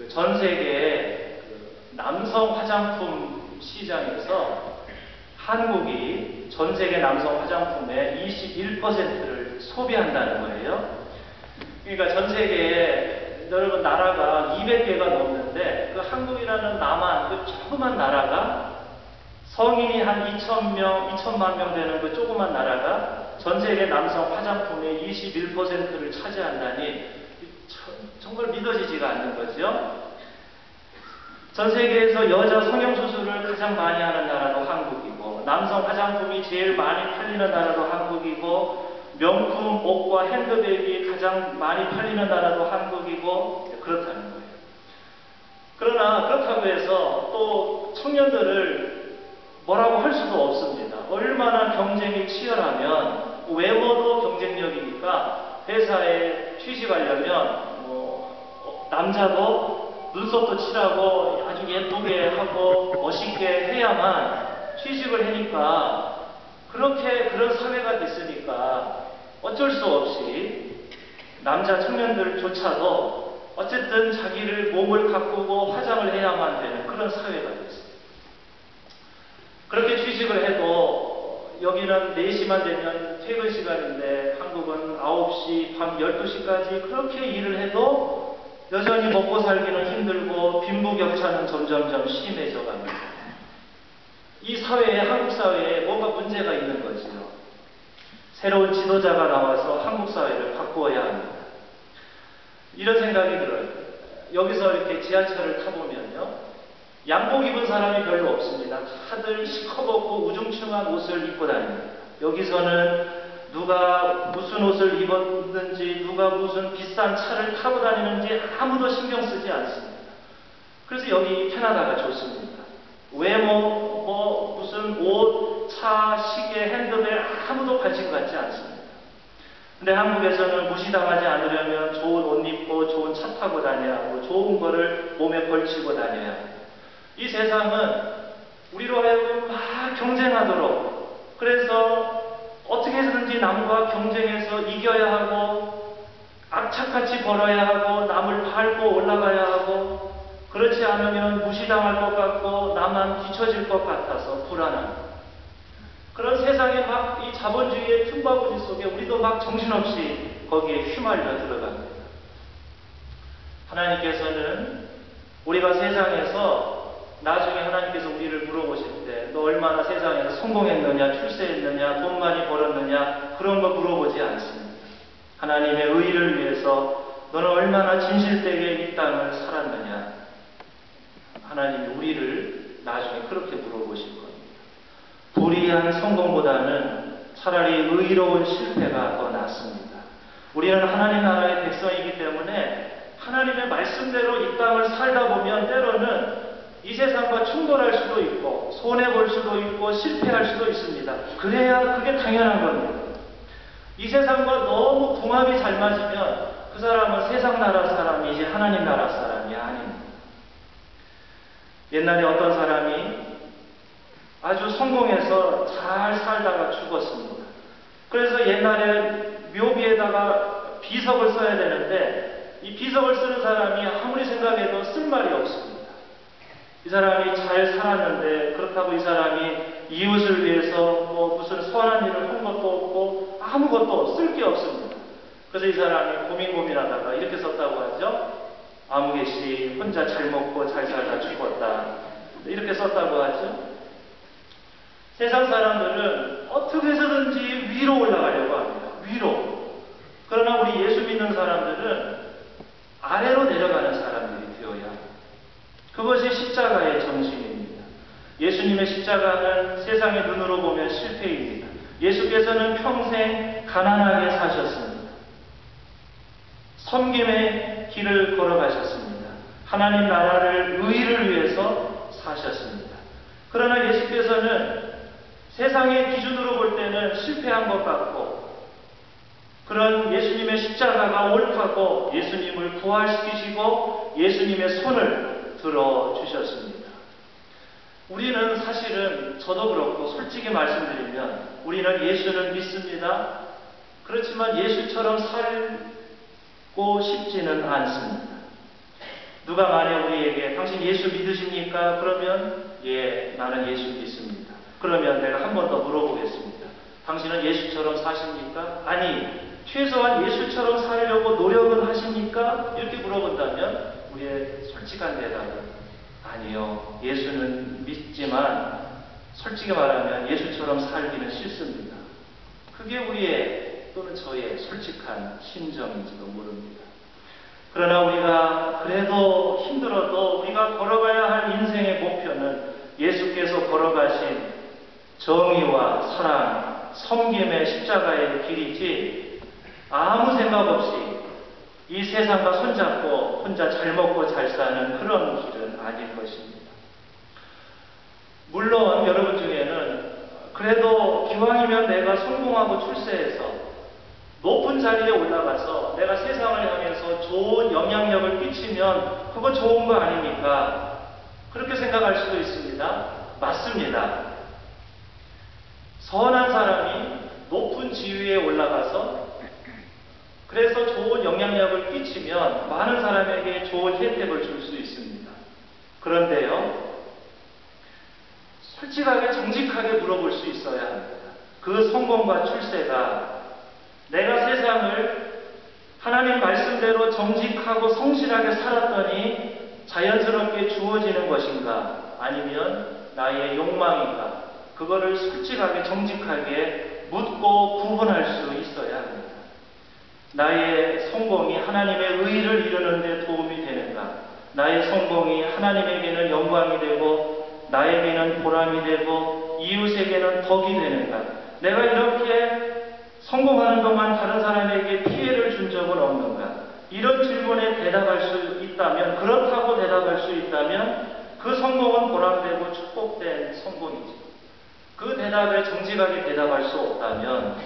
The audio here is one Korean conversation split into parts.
전 세계 남성 화장품 시장에서 한국이 전 세계 남성 화장품의 21%를 소비한다는 거예요. 그러니까 전 세계에 여러분 나라가 200개가 넘는데 그 한국이라는 남한 그 조그만 나라가 성인이 한 2천만 명 되는 그 조그만 나라가 전 세계 남성 화장품의 21%를 차지한다니 정말 믿어지지가 않는 거죠. 전 세계에서 여자 성형수술을 가장 많이 하는 나라도 한국이고, 남성 화장품이 제일 많이 팔리는 나라도 한국이고, 명품, 옷과 핸드백이 가장 많이 팔리는 나라도 한국이고, 그렇다는 거예요. 그러나 그렇다고 해서 또 청년들을 뭐라고 할 수도 없습니다. 얼마나 경쟁이 치열하면 외모도 경쟁력이니까 회사에 취직하려면 남자도 눈썹도 칠하고 아주 예쁘게 하고 멋있게 해야만 취직을 하니까 그런 사회가 됐으니까 어쩔 수 없이 남자 청년들조차도 어쨌든 자기를 몸을 가꾸고 화장을 해야만 되는 그런 사회가 됐습니다. 그렇게 취직을 해도 여기는 4시만 되면 퇴근 시간인데 한국은 9시, 밤 12시까지 그렇게 일을 해도 여전히 먹고 살기는 힘들고 빈부격차는 점점점 심해져 갑니다. 이 사회에, 한국 사회에 뭔가 문제가 있는 거지요. 새로운 지도자가 나와서 한국 사회를 바꾸어야 합니다. 이런 생각이 들어요. 여기서 이렇게 지하철을 타보면요, 양복 입은 사람이 별로 없습니다. 다들 시커멓고 우중충한 옷을 입고 다닙니다. 여기서는 누가 무슨 옷을 입었는지, 누가 무슨 비싼 차를 타고 다니는지 아무도 신경 쓰지 않습니다. 그래서 여기 캐나다가 좋습니다. 외모, 무슨 옷, 차, 시계, 핸드백 아무도 관심 갖지 않습니다. 근데 한국에서는 무시당하지 않으려면 좋은 옷 입고 좋은 차 타고 다녀야 하고 좋은 거를 몸에 걸치고 다녀야 합니다. 이 세상은 우리로 하여금 막 경쟁하도록, 그래서 어떻게 해서든지 남과 경쟁해서 이겨야 하고 악착같이 벌어야 하고 남을 밟고 올라가야 하고, 그렇지 않으면 무시당할 것 같고 나만 뒤처질 것 같아서 불안한 그런 세상에 막 이 자본주의의 틈바구니 속에 우리도 막 정신없이 거기에 휘말려 들어갑니다. 하나님께서는 우리가 세상에서 나중에 하나님께서 우리를 물어보실 때 너 얼마나 세상에서 성공했느냐, 출세했느냐, 돈 많이 벌었느냐 그런 거 물어보지 않습니다. 하나님의 의를 위해서 너는 얼마나 진실되게 이 땅을 살았느냐, 하나님이 우리를 나중에 그렇게 물어보실 겁니다. 불의한 성공보다는 차라리 의로운 실패가 더 낫습니다. 우리는 하나님 나라의 백성이기 때문에 하나님의 말씀대로 이 땅을 살다 보면 때로는 이 세상과 충돌할 수도 있고 손해볼 수도 있고 실패할 수도 있습니다. 그래야 그게 당연한 겁니다. 이 세상과 너무 궁합이 잘 맞으면 그 사람은 세상 나라 사람이지 하나님 나라 사람이 아닙니다. 옛날에 어떤 사람이 아주 성공해서 잘 살다가 죽었습니다. 그래서 옛날에 묘비에다가 비석을 써야 되는데 이 비석을 쓰는 사람이 아무리 생각해도 쓸 말이 없습니다. 이 사람이 잘 살았는데 그렇다고 이 사람이 이웃을 위해서 무슨 선한 일을 한 것도 없고 아무것도 쓸 게 없습니다. 그래서 이 사람이 고민하다가 이렇게 썼다고 하죠. 아무개씨 혼자 잘 먹고 잘 살다 죽었다, 이렇게 썼다고 하죠. 세상 사람들은 어떻게 해서든지 위로 올라가려고 합니다. 위로. 그러나 우리 예수 믿는 사람들은 아래로 내려가는 사람들이 되어야 합니다. 그것이 십자가의 정신입니다. 예수님의 십자가는 세상의 눈으로 보면 실패입니다. 예수께서는 평생 가난하게 사셨습니다. 섬김의 길을 걸어가셨습니다. 하나님 나라를 의를 위해서 사셨습니다. 그러나 예수께서는 세상의 기준으로 볼 때는 실패한 것 같고, 그런 예수님의 십자가가 옳다고 예수님을 부활시키시고 예수님의 손을 들어주셨습니다. 우리는 사실은, 저도 그렇고 솔직히 말씀드리면 우리는 예수는 믿습니다. 그렇지만 예수처럼 살고 싶지는 않습니다. 누가 만약 우리에게 당신 예수 믿으십니까? 그러면 예, 나는 예수 믿습니다. 그러면 내가 한 번 더 물어보겠습니다. 당신은 예수처럼 사십니까? 아니, 최소한 예수처럼 살려고 노력은 하십니까? 이렇게 물어본다면 우리의 솔직한 대답은 아니요. 예수는 믿지만 솔직히 말하면 예수처럼 살기는 싫습니다. 그게 우리의 또는 저의 솔직한 심정인지도 모릅니다. 그러나 우리가 그래도 힘들어도 우리가 걸어가야 할 인생의 목표는 예수께서 걸어가신 정의와 사랑, 섬김의 십자가의 길이지 아무 생각 없이 이 세상과 손잡고 혼자 잘 먹고 잘 사는 그런 길은 아닐 것입니다. 물론 여러분 중에는 그래도 기왕이면 내가 성공하고 출세해서 높은 자리에 올라가서 내가 세상을 향해서 좋은 영향력을 끼치면 그거 좋은 거 아닙니까? 그렇게 생각할 수도 있습니다. 맞습니다. 선한 사람이 높은 지위에 올라가서 그래서 좋은 영향력을 끼치면 많은 사람에게 좋은 혜택을 줄 수 있습니다. 그런데요, 솔직하게 정직하게 물어볼 수 있어야 합니다. 그 성공과 출세가 내가 세상을 하나님 말씀대로 정직하고 성실하게 살았더니 자연스럽게 주어지는 것인가? 아니면 나의 욕망인가? 그거를 솔직하게 정직하게 묻고 구분할 수 있어야 합니다. 나의 성공이 하나님의 의를 이루는 데 도움이 되는가? 나의 성공이 하나님에게는 영광이 되고 나에게는 보람이 되고 이웃에게는 덕이 되는가? 내가 이렇게 성공하는 동안 다른 사람에게 피해를 준 적은 없는가? 이런 질문에 대답할 수 있다면, 그렇다고 대답할 수 있다면 그 성공은 보람되고 축복된 성공이지. 그 대답에 정직하게 대답할 수 없다면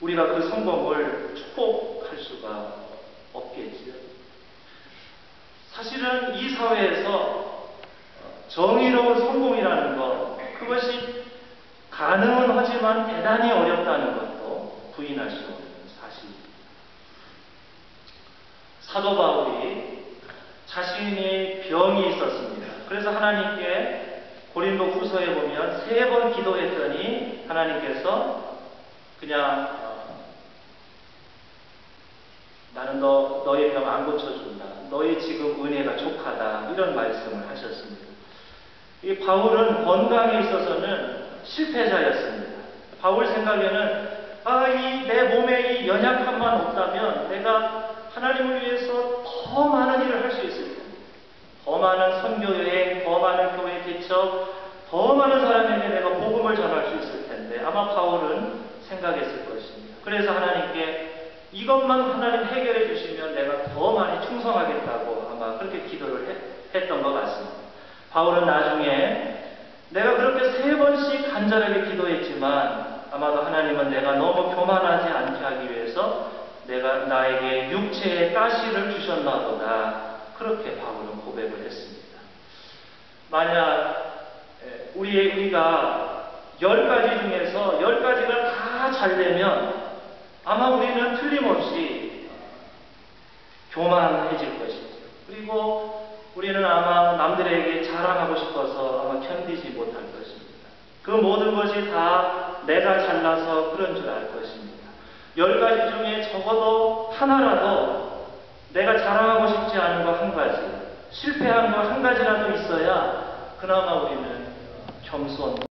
우리가 그 성공을 축복할 수가 없겠지요. 사실은 이 사회에서 정의로운 성공이라는 것, 그것이 가능은 하지만 대단히 어렵다는 것도 부인할 수 없는 사실입니다. 사도 바울이 자신의 병이 있었습니다. 그래서 하나님께 고린도 후서에 보면 3번 기도했더니 하나님께서 그냥 나는 너의 병 안 고쳐준다. 너의 지금 은혜가 족하다. 이런 말씀을 하셨습니다. 이 바울은 건강에 있어서는 실패자였습니다. 바울 생각에는 이 내 몸에 이 연약함만 없다면 내가 하나님을 위해서 더 많은 일을 할 수 있을 텐데, 더 많은 선교 여행, 더 많은 교회 개척, 더 많은 사람에게 내가 복음을 전할 수 있을 텐데 아마 바울은 생각했을 것입니다. 그래서 하나님께 이것만 하나님 해결해 주시면 내가 더 많이 충성하겠다고 아마 그렇게 기도를 했던 것 같습니다. 바울은 나중에 내가 그렇게 3번씩 간절하게 기도했지만 아마도 하나님은 내가 너무 교만하지 않게 하기 위해서 내가 나에게 육체의 가시를 주셨나 보다. 그렇게 바울은 고백을 했습니다. 만약 우리가 10가지 중에서 10가지가 다 잘 되면 아마 우리는 틀림없이 교만해질 것이죠. 그리고 우리는 아마 남들에게 자랑하고 싶어서 아마 견디지 못할 것입니다. 그 모든 것이 다 내가 잘나서 그런 줄 알 것입니다. 10가지 중에 적어도 하나라도 내가 자랑하고 싶지 않은 거 한 가지, 실패한 거 한 가지라도 있어야 그나마 우리는 겸손